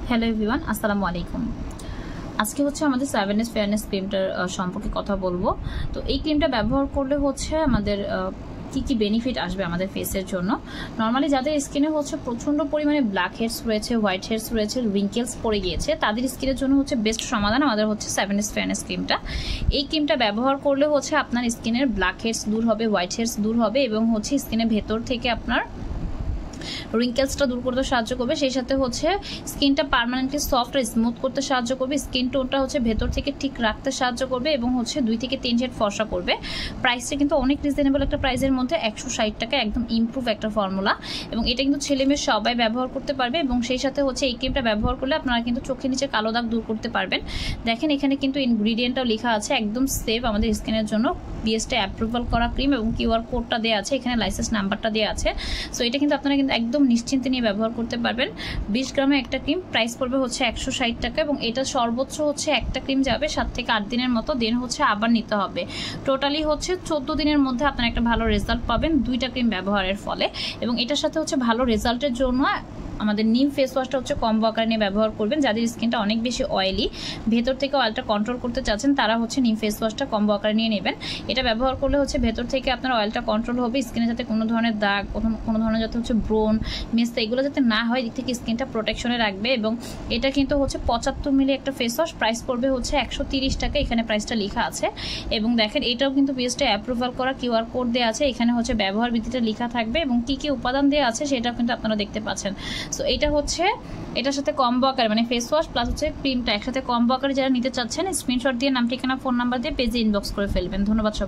Hello everyone, আসসালামু আলাইকুম। আজকে আমাদের 7S ফেয়ারনেস ক্রিমটার সম্পর্কে কথা বলবো। তো এই ক্রিমটা ব্যবহার করলে আমাদের কি কি বেনিফিট আসবে আমাদের ফেসের জন্য। নর্মালি যাদের স্কিনে প্রচন্ড পরিমাণে ব্ল্যাক হেডস রয়েছে, হোয়াইট হেডস রয়েছে, রিঙ্কেলস পড়ে গিয়েছে, তাদের স্কিনের জন্য বেস্ট সমাধান আমাদের 7S ফেয়ারনেস ক্রিমটা। এই ক্রিমটা ব্যবহার করলে আপনার স্কিনের ব্ল্যাক হেডস দূর হবে, হোয়াইট হেডস দূর হবে এবং স্কিনের ভেতর থেকে আপনার রিঙ্কেলসটা দূর করতে সাহায্য করবে। সেই সাথে স্কিনটা পার্মানেন্টলি সফট আর স্মুথ করতে সাহায্য করবে। স্কিন টোনটা ভেতর থেকে ঠিক রাখতে সাহায্য করবে এবং 2 থেকে 3 শেড ফর্সা করবে। প্রাইসটা কিন্তু অনেক রিজনেবল একটা প্রাইসের মধ্যে, 160 টাকা, একদম ইমপ্রুভ একটা ফর্মুলা এবং এটা কিন্তু ছেলে মেয়ে সবাই ব্যবহার করতে পারবে। এবং সেই সাথে এই ক্রিমটা ব্যবহার করলে আপনারা কিন্তু চোখের নিচে কালো দাগ দূর করতে পারবেন। দেখেন এখানে কিন্তু ইনগ্রিডিয়েন্টটাও লেখা আছে, একদম সেফ আমাদের স্কিনের জন্য, বিএসটি অ্যাপ্রুভাল করা ক্রিম এবং কিউআর কোডটা দেওয়া আছে, এখানে লাইসেন্স নাম্বারটা দেওয়া আছে। সো এটা কিন্তু আপনারা কিন্তু একদম নিশ্চিন্তে নিয়ে ব্যবহার করতে পারবেন। 20 গ্রামে একটা ক্রিম, প্রাইস পড়বে 160 টাকা এবং এটা সর্বোচ্চ একটা ক্রিম যাবে 7 থেকে 8 দিনের মতো, দেন আবার নিতে হবে। টোটালি 14 দিনের মধ্যে আপনারা একটা ভালো রেজাল্ট পাবেন 2টা ক্রিম ব্যবহারের ফলে। এবং এটার সাথে ভালো রেজাল্টের জন্য আমাদের নিম ফেস ওয়াশটা কম্বো আকারে নিয়ে ব্যবহার করবেন। যাদের স্কিনটা অনেক বেশি অয়েলি, ভেতর থেকে অয়েলটা কন্ট্রোল করতে চাচ্ছেন, তারা নিম ফেস ওয়াশটা কম্বো আকারে নিয়ে নেবেন। এটা ব্যবহার করলে ভেতর থেকে আপনার অয়েলটা কন্ট্রোল হবে, স্কিনে যাতে কোনো ধরনের দাগ, কোনো ধরনের যাতে ব্রণ, মেস্তা এগুলো যাতে না হয়, দিক থেকে স্কিনটা প্রোটেকশনে রাখবে। এবং এটা কিন্তু 75 মিলি একটা ফেস ওয়াশ, প্রাইস পড়বে 130 টাকা, এখানে প্রাইসটা লেখা আছে। এবং দেখেন এটাও কিন্তু বিএসটি অ্যাপ্রুভাল করা, কিউআর কোড দেওয়া আছে, এখানে ব্যবহার বিধিটা লেখা থাকবে এবং কি কি উপাদান দেওয়া আছে সেটাও কিন্তু আপনারা দেখতে পাচ্ছেন। সো এটা এটার সাথে কম্বো আকারে মানে ফেস ওয়াশ প্লাস ক্রিমটা একসাথে কম্বো আকারে যারা নিতে চাচ্ছেন, স্ক্রিনশট দিয়ে নাম, ঠিকানা, ফোন নাম্বার দিয়ে পেজে ইনবক্স করে ফেলবেন। ধন্যবাদ সবাই।